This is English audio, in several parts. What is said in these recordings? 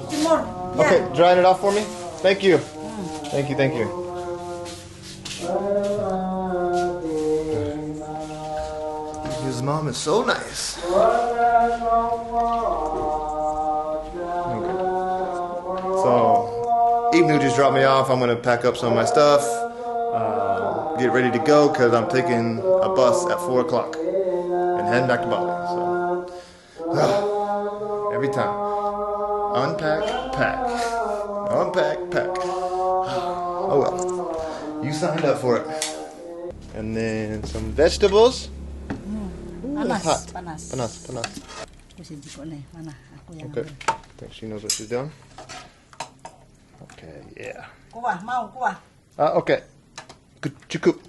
Timur. Okay, drying it off for me. Thank you. Thank you. Thank you. His mom is so nice. Okay. So, Ibnu just dropped me off. I'm gonna pack up some of my stuff, get ready to go because I'm taking a bus at 4 o'clock and heading back to Bali. So, every time, unpack, pack, unpack, pack. Oh well, you signed up for it. And then some vegetables. Panas. Okay. I think she knows what she's doing. Okay, yeah. Kuah, mau kuah. Okay. Cukup.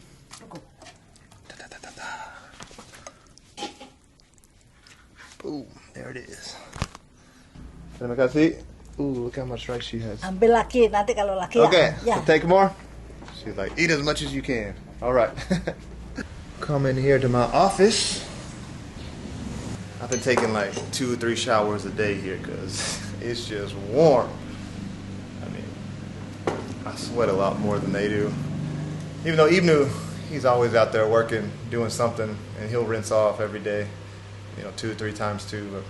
Boom, there it is. Terima kasih. Ooh, look how much rice she has. Ambil lagi, nanti kalau lagi Okay, ya. so take more. She's like, eat as much as you can. All right. Come in here to my office. I've been taking like 2 or 3 showers a day here because it's just warm. I mean, I sweat a lot more than they do. Even though Ibnu, he's always out there working, doing something, and he'll rinse off every day, 2 or 3 times too.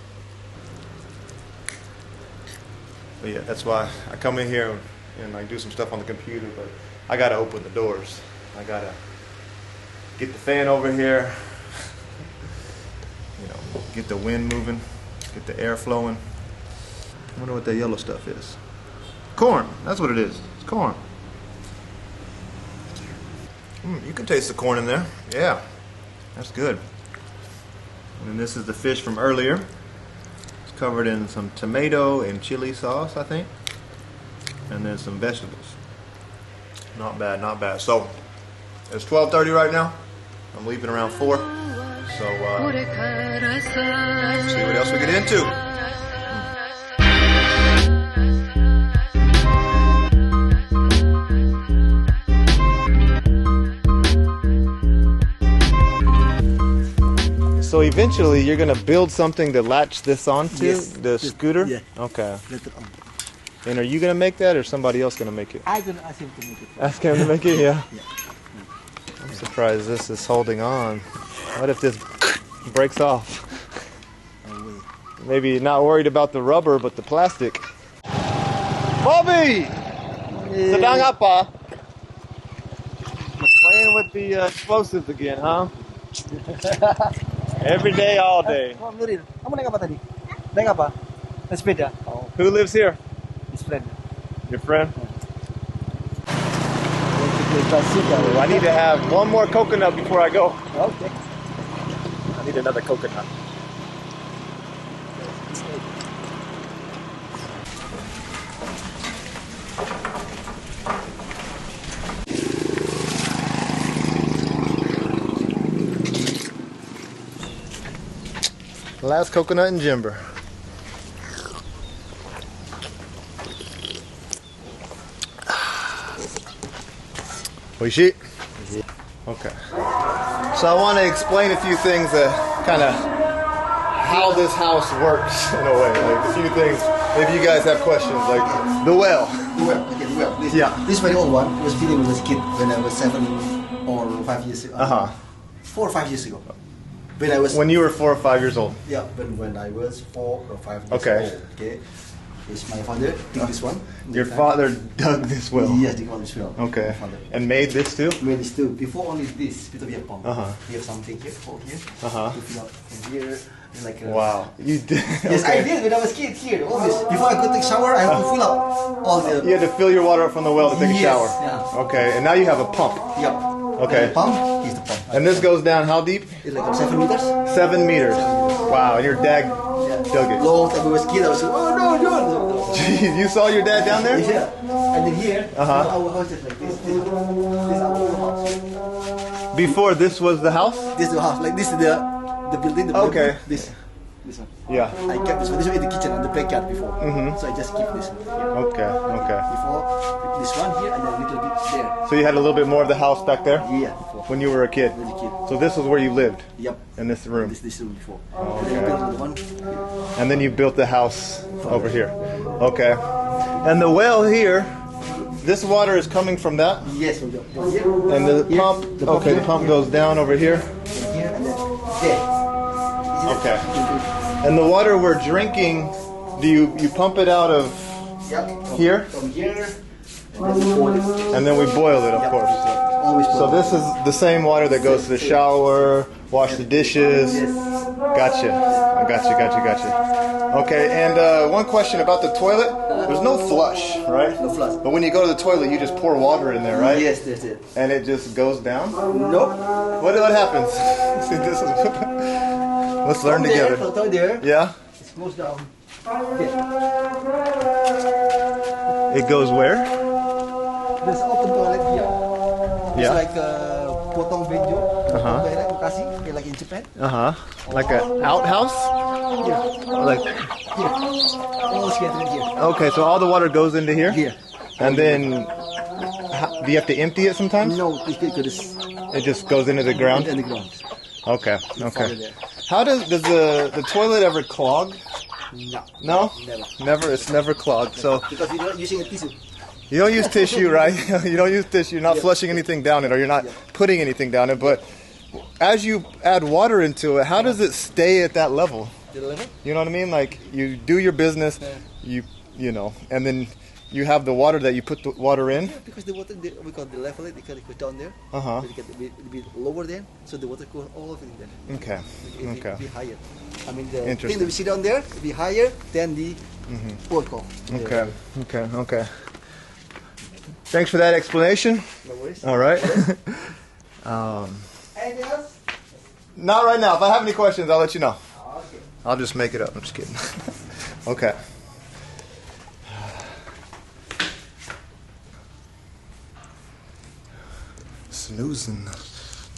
But yeah, that's why I come in here and I do some stuff on the computer, but I gotta open the doors. I gotta get the fan over here, get the wind moving, get the air flowing. I wonder what that yellow stuff is. Corn, that's what it is. It's corn. You can taste the corn in there. Yeah, that's good. And this is the fish from earlier. It's covered in some tomato and chili sauce, I think. And then some vegetables. Not bad, not bad. So, it's 12:30 right now. I'm leaving around 4. So, see what else we get into. So eventually you're gonna build something to latch this onto, the scooter? Yeah. Okay. Later on. And are you gonna make that or somebody else gonna make it? I'm gonna ask him to make it. Ask him to make it, yeah. Yeah. I'm surprised this is holding on. What if this breaks off? Maybe not worried about the rubber, but the plastic. Bobby! Sedang apa? Playing with the explosives again, huh? Every day, all day. Oh, Nuril, kamu naik apa tadi? Naik apa? Naik sepeda. Oh, Who lives here? his friend. Your friend? Oh, I need to have one more coconut before I go. Okay. I need another coconut. Last coconut in Jember. Oishi? Okay. So I want to explain a few things that kind of how this house works in a way. Like a few things, maybe you guys have questions, like the well. The well. Okay, the well. This, Yeah. This is very old one. It was built when I was a kid when I was 7 or 5 years ago. 4 or 5 years ago. When you were 4 or 5 years old. Yeah, when I was 4 or 5 years Okay. old. Okay. It's my father did this one. Your father dug this well. Yes, they call this well. Okay. My father. And made this too? Made this too. Before only this, bit of a pump. Uh-huh. We have something here, for here. Uh-huh. To fill up from here. It's like a, Wow. You did. Yes, I did when I was a kid here. Always. Before I could take shower, I have to fill up all the. You had to fill your water up from the well to take a Yes, shower. yeah. Okay, and now you have a pump. Yep. Okay. And the pump is the pump. And this goes down how deep? It's like 7 meters. 7 meters. Wow, and your dad dug it. Long time when I was a kid, I was like, oh no, no. Jeez, you saw your dad down there? Yeah. And then here, Uh-huh. our house is like this. This is our old house. Before this was the house? This is the house. Like this is the building. The building. Okay. This. This one. Yeah. I kept this one. This one in the kitchen on the backyard before. So I just keep this one here. Okay. Okay. Before this one here and then a little bit there. So you had a little bit more of the house back there? Yeah, before. When you were a kid? When I was a kid. So this was where you lived? Yep. In this room? This room before. Oh, And then I okay. built the one here. And then you built the house over here. Okay. And the well here, this water is coming from that? Yes, from the here. And the Here. pump, The pump okay, the here. pump goes down over here. And here and then there. Okay. And the water we're drinking, do you pump it out of Yep. here? From here. And then we boil it. And then we boil it, of course. Always So boil this is the same water that goes to the shower, wash the dishes. Yes. Gotcha. Gotcha. Okay, and one question about the toilet. There's no flush, right? No flush. But when you go to the toilet, you just pour water in there, right? Yes, that's it. And it just goes down? Nope. What happens? See, this is... Let's learn together. From there. Yeah? It goes down. Here. It goes where? There's open toilet here. It's Yeah. like potong benjo. Toilet Bekasi, like in Japan. Like an outhouse? Here. Like... Here. All scattered here. Okay, so all the water goes into here? Here. And then... Do you have to empty it sometimes? No, because It just goes into the ground? in the ground. Okay. Follow there. How does the toilet ever clog? No. No? Never. It's never clogged. So Because you're not using a tissue. you don't use tissue, right? You don't use tissue. You're not flushing anything down it, or you're not putting anything down it. But as you add water into it, how does it stay at that level? The level? You know what I mean? Like you do your business, you know, and then you have the water that you put the water in. Yeah, because the water, we call the level it, because it goes down there. Uh-huh. It gets a bit lower there, so the water goes all over there. Okay. It be higher. I mean, the thing Interesting. that we see down there, it be higher than the water. Okay. Thanks for that explanation. No worries. All right. Anything else? Not right now. If I have any questions, I'll let you know. Okay. I'll just make it up. I'm just kidding. Okay. Snoozing.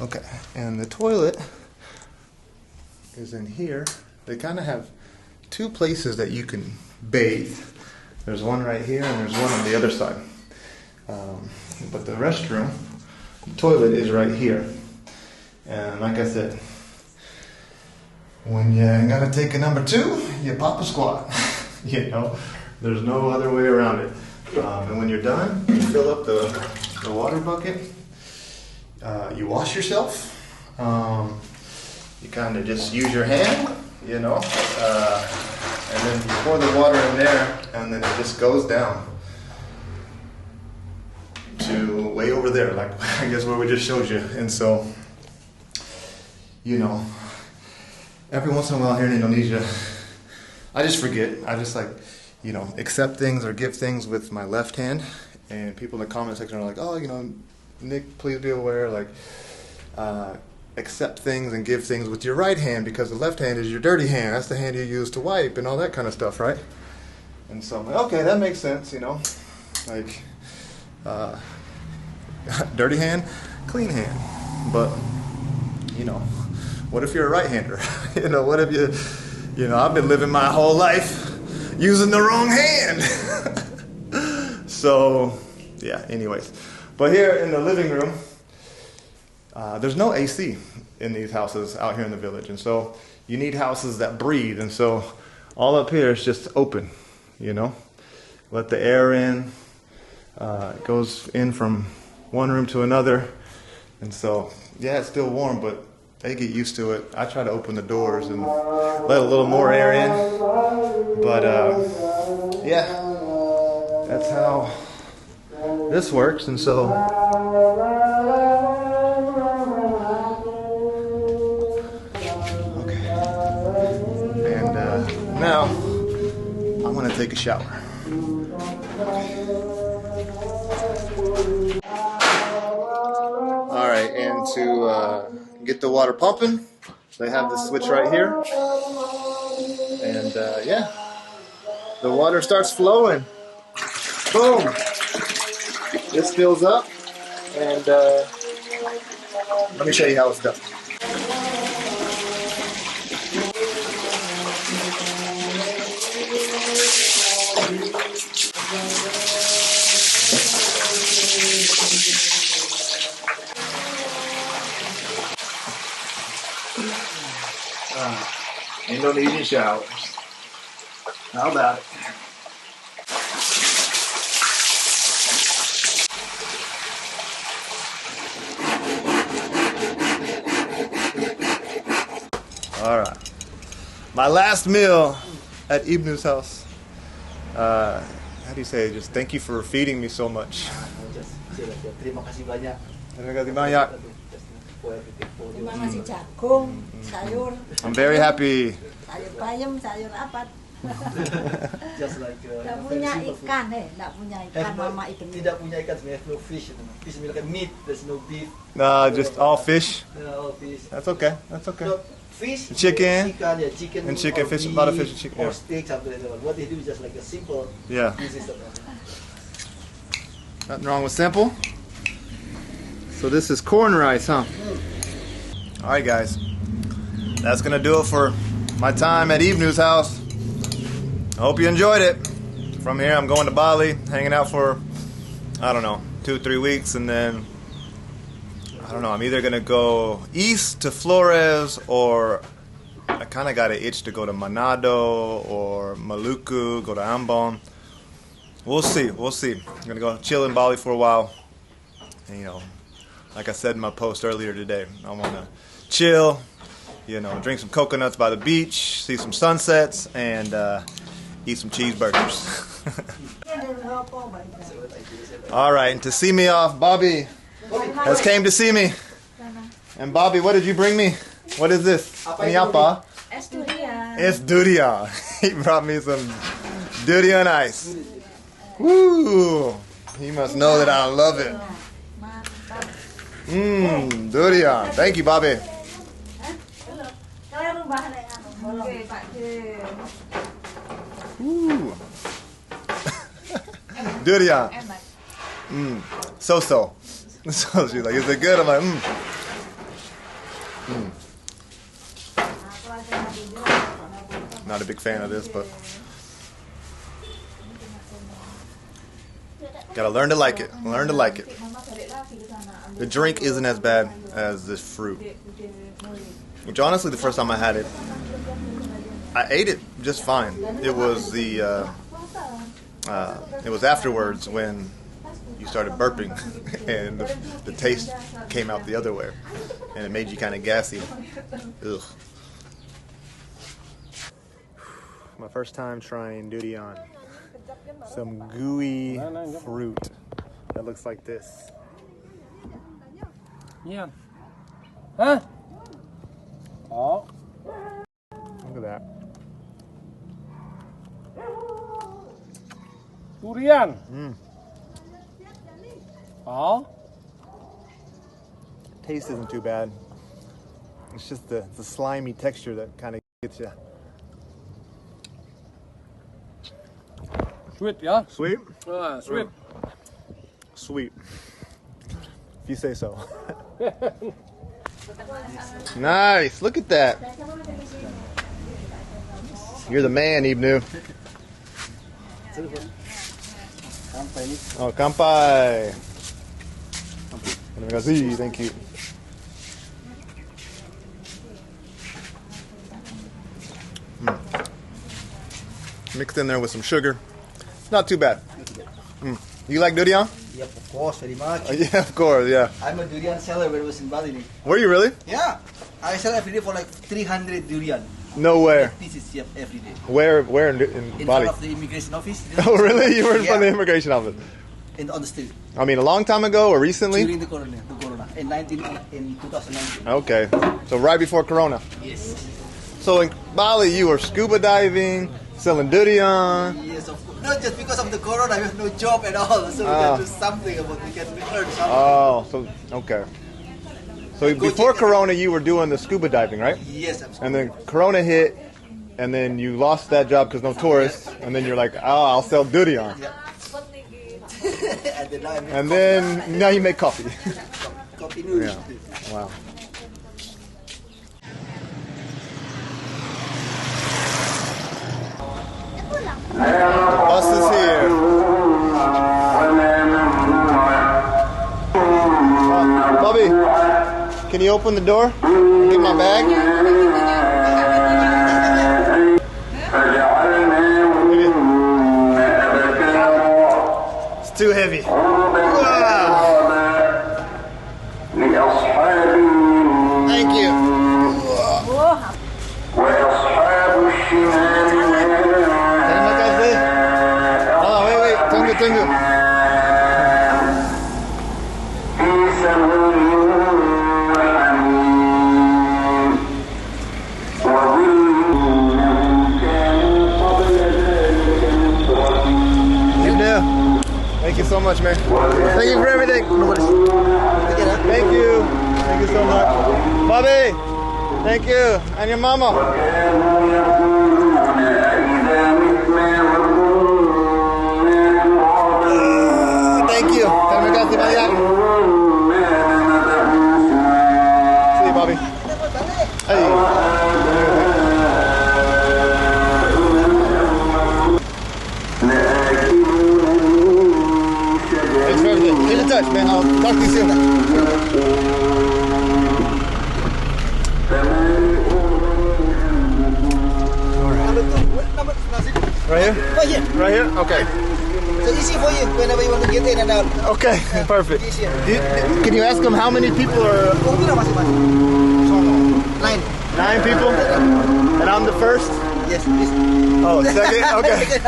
Okay. And the toilet is in here. They kind of have two places that you can bathe. There's one right here and there's one on the other side. But the restroom, the toilet is right here. And like I said, when you gotta take a number two, you pop a squat. You know, there's no other way around it. And when you're done, you fill up the water bucket. You wash yourself. You kind of just use your hand, you know, and then you pour the water in there, and then it just goes down to way over there, like I guess where we just showed you. And so, you know, every once in a while here in Indonesia, I just forget. I just like, you know, accept things or give things with my left hand. And people in the comment section are like, oh, you know, Nick, please be aware, like, accept things and give things with your right hand because the left hand is your dirty hand. That's the hand you use to wipe and all that kind of stuff, right? And so I'm like, okay, that makes sense, you know. Like, dirty hand, clean hand. But, you know, what if you're a right-hander? You know, what if you know, I've been living my whole life using the wrong hand. So, yeah, anyways. But here in the living room, there's no AC in these houses out here in the village. And so you need houses that breathe. And so all up here is just open, you know. Let the air in. It goes in from one room to another. And so, yeah, it's still warm, but they get used to it. I try to open the doors and let a little more air in. But, yeah, that's how this works. And so, okay. And now, I'm going to take a shower. All right, and to get the water pumping, they have the switch right here. And yeah, the water starts flowing. Boom! This fills up, and let me show you how it's done. Indonesian showers. How about it? All right. My last meal at Ibnu's house. How do you say? Just thank you for feeding me so much. Terima kasih banyak. Terima kasih banyak. Terima kasih jagung, sayur. I'm very happy. Sayur bayam, sayur apa? Just like Tidak punya ikan, tidak punya ikan, Mama Ibnu. Tidak punya ikan, we have no fish. Fish means like meat, there's no beef. No, just all fish. All fish. That's okay. That's okay. No, fish, Chicken. Chicken And chicken, or fish, beef, a lot of fish and chicken, or yeah. steak, something like that. What they do is just like a simple. Yeah. This is the Nothing wrong with simple. So this is corn rice, huh? All right, guys. That's gonna do it for my time at Ibnu's house. I hope you enjoyed it. From here, I'm going to Bali, hanging out for, I don't know, 2-3 weeks, and then, I don't know, I'm either gonna go east to Flores, or I kind of got an itch to go to Manado or Maluku, go to Ambon. We'll see. We'll see. I'm gonna go chill in Bali for a while. And, you know, like I said in my post earlier today, I wanna chill, you know, drink some coconuts by the beach, see some sunsets, and eat some cheeseburgers. All right, and to see me off, Bobby has came to see me. And Bobby, what did you bring me? What is this? Ini apa? Es durian. It's durian. He brought me some durian ice. Woo! He must know that I love it. Durian. Thank you, Bobby. Ooh. Durian. So. So she's like, is it good? I'm like, Not a big fan of this, but gotta learn to like it. Learn to like it. The drink isn't as bad as this fruit. Which honestly, the first time I had it, I ate it just fine. It was it was afterwards when you started burping and the taste came out the other way, and it made you kind of gassy. Ugh. My first time trying durian. Some gooey fruit that looks like this. Yeah. Huh? Oh. Look at that. Durian. Oh. Taste isn't too bad. It's just the slimy texture that kind of gets you. Sweet, yeah? Sweet? Sweet. Sweet. If you say so. Nice. Look at that. You're the man, Ibnu. Oh, kampai. Terima kasih. Thank you. Mixed in there with some sugar. Not too bad. You like durian? Yep, of course, very much. Yeah, of course, yeah. I'm a durian seller when I was in Bali. Were you really? Yeah, I sell every day for like 300 durian. No way. Pieces, yep, every day. Where in In Bali? front of the immigration office. Oh, really? You were in front of the Yeah. immigration office? On the street. I mean, a long time ago or recently? During the corona. In 2019. Okay, so right before Corona. Yes. So in Bali, you were scuba diving, selling durian. Yes, of course. Not just because of the corona, we have no job at all. So we can do something about we can earn something. Oh, so okay. So before Corona, you were doing the scuba diving, right? Yes, absolutely. And then Corona hit, and then you lost that job because no tourists, and then you're like, oh, I'll sell durian. Yeah. And then now I make And then now you make coffee. coffee noodles. Yeah. Wow. The bus is here. Bobby, can you open the door? Get my bag? too heavy. Wow. Thank you. Terima kasih. Oh, wait. Tunggu. Thank you so much, man. Thank you for everything. Thank you. Thank you so much. Bobby, thank you. And your mama. Thank you. Terima kasih banyak. See you, Bobby. Hey. Keep in touch, man. I'll talk to you soon. Right here? Right here? Okay. So easy for you whenever you want to get in and out. Okay, perfect. Can you ask them how many people are... 9. 9 people? And I'm the first? Yes, please. Oh, second? Okay.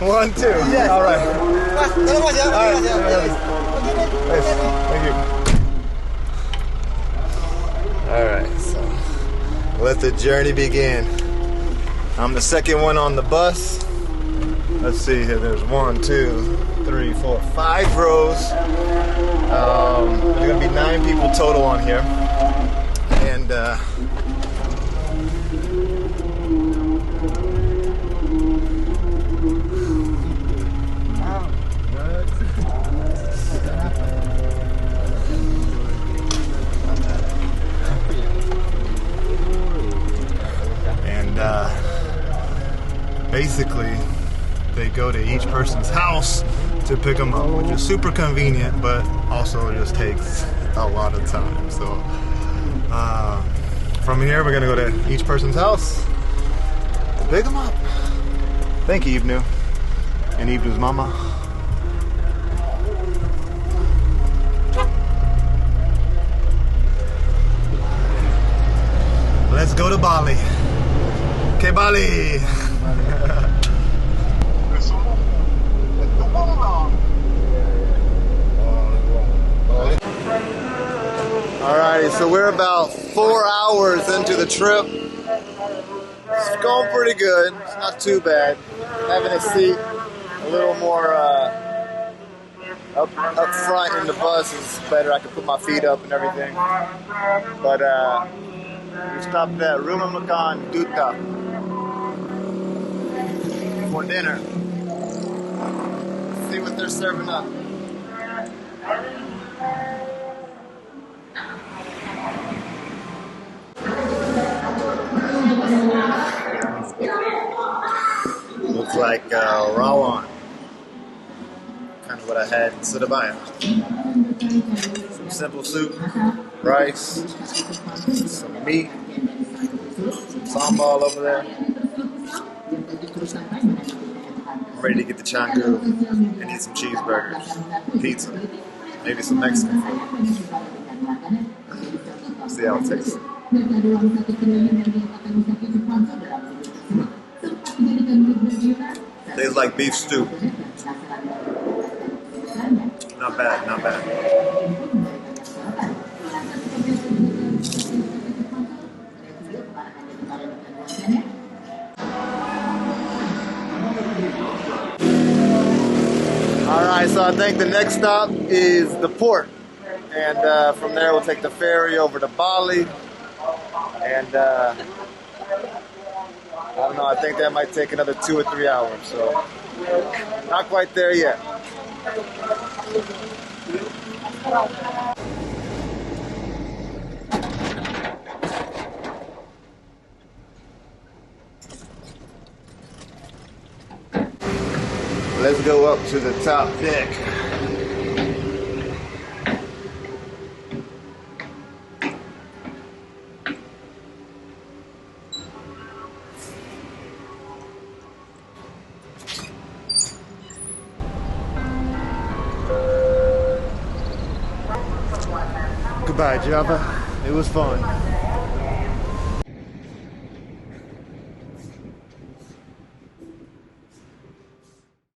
1, 2. Yes. All right. Tolong Mas ya. All right. Nice. Thank you. All right, so let the journey begin. I'm the second one on the bus. Let's see here. There's 1, 2, 3, 4, 5 rows. There's gonna be 9 people total on here, and basically, they go to each person's house to pick them up, which is super convenient, but also just takes a lot of time. So from here, we're gonna go to each person's house to pick them up. Thank you, Ibnu, and Ibnu's mama. Let's go to Bali. Okay, Bali. Alrighty, so we're about 4 hours into the trip. It's going pretty good. It's not too bad. Having a seat a little more up front in the bus is better. I can put my feet up and everything. But we stopped at rumahnya Duta for dinner. See what they're serving up. Looks like rawan. Kind of what I had in Surabaya. Some simple soup, rice, some meat, some sambal over there. I'm ready to get the changu and eat some cheeseburgers, pizza, maybe some Mexican food. See how it tastes. Tastes like beef stew. Not bad, not bad. Alright, so I think the next stop is the port. And from there we'll take the ferry over to Bali. And I don't know, I think that might take another 2 or 3 hours. So not quite there yet. Let's go up to the top deck. Goodbye, Java. It was fun.